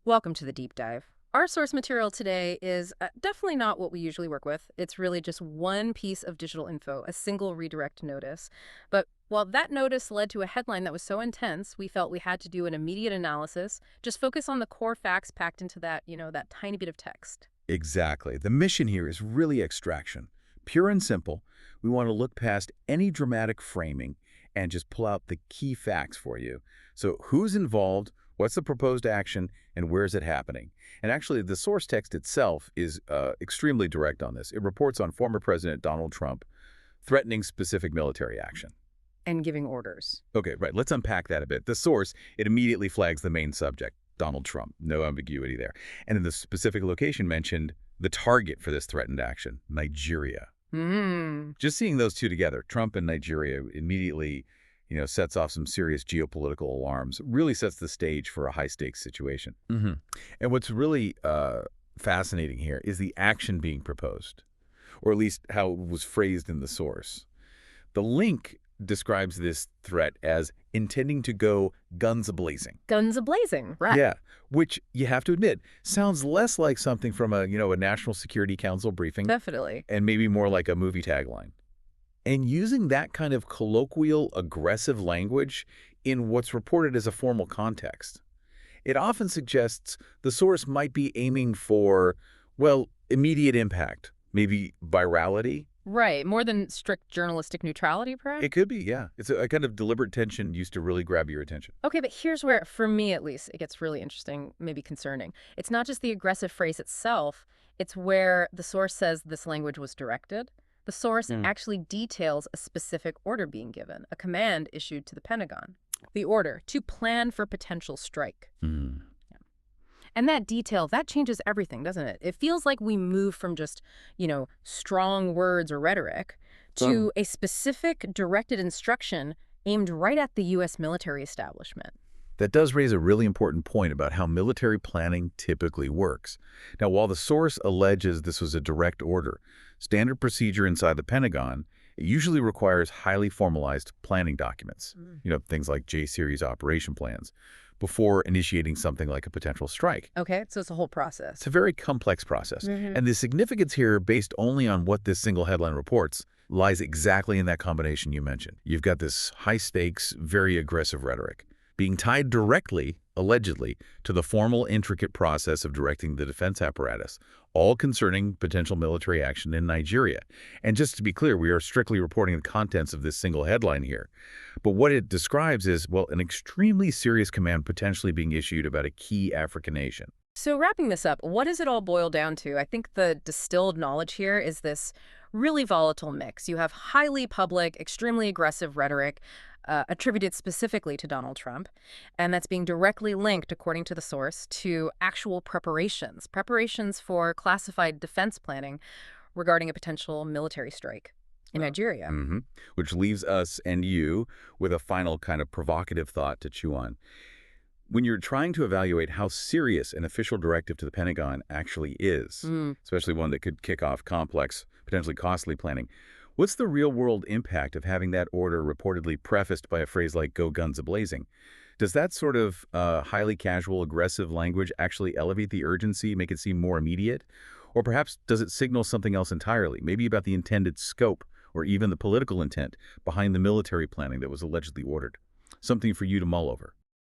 Welcome to the deep dive. Our source material today is definitely not what we usually work with. It's really just one piece of digital info, a single redirect notice. But while that notice led to a headline that was so intense, we felt we had to do an immediate analysis, just focus on the core facts packed into that tiny bit of text. Exactly. The mission here is really extraction. Pure and simple. We want to look past any dramatic framing and just pull out the key facts for you. So who's involved, what's the proposed action, and where is it happening? And actually, the source text itself is extremely direct on this. It reports on former President Donald Trump threatening specific military action. And giving orders. Okay, right. Let's unpack that a bit. The source, it immediately flags the main subject, Donald Trump. No ambiguity there. And in the specific location mentioned, the target for this threatened action, Nigeria. Just seeing those two together, Trump and Nigeria, immediately, sets off some serious geopolitical alarms, really sets the stage for a high-stakes situation. And what's really fascinating here is the action being proposed, or at least how it was phrased in the source. The link describes this threat as intending to go guns a-blazing. Guns a-blazing, right. Yeah, which you have to admit sounds less like something from a National Security Council briefing. Definitely. And maybe more like a movie tagline. And using that kind of colloquial, aggressive language in what's reported as a formal context, it often suggests the source might be aiming for, well, immediate impact, maybe virality. Right. More than strict journalistic neutrality, perhaps? It could be, yeah. It's a kind of deliberate tension used to really grab your attention. Okay, but here's where, for me at least, it gets really interesting, maybe concerning. It's not just the aggressive phrase itself, it's where the source says this language was directed. The source actually details a specific order being given, a command issued to the Pentagon. The order, to plan for potential strike. Yeah. And that detail, that changes everything, doesn't it? It feels like we move from just, strong words or rhetoric to a specific directed instruction aimed right at the U.S. military establishment. That does raise a really important point about how military planning typically works. Now, while the source alleges this was a direct order, standard procedure inside the Pentagon, it usually requires highly formalized planning documents, things like J-series operation plans, before initiating something like a potential strike. Okay, so it's a whole process. It's a very complex process. And the significance here, based only on what this single headline reports, lies exactly in that combination you mentioned. You've got this high-stakes, very aggressive rhetoric being tied directly, allegedly, to the formal, intricate process of directing the defense apparatus, all concerning potential military action in Nigeria. And just to be clear, we are strictly reporting the contents of this single headline here. But what it describes is, well, an extremely serious command potentially being issued about a key African nation. So wrapping this up, what does it all boil down to? I think the distilled knowledge here is this really volatile mix. You have highly public, extremely aggressive rhetoric, attributed specifically to Donald Trump, and that's being directly linked, according to the source, to actual preparations for classified defense planning regarding a potential military strike in Nigeria. Which leaves us and you with a final kind of provocative thought to chew on. When you're trying to evaluate how serious an official directive to the Pentagon actually is, especially one that could kick off complex, potentially costly planning, what's the real-world impact of having that order reportedly prefaced by a phrase like "go guns a-blazing"? Does that sort of highly casual, aggressive language actually elevate the urgency, make it seem more immediate? Or perhaps does it signal something else entirely, maybe about the intended scope or even the political intent behind the military planning that was allegedly ordered? Something for you to mull over.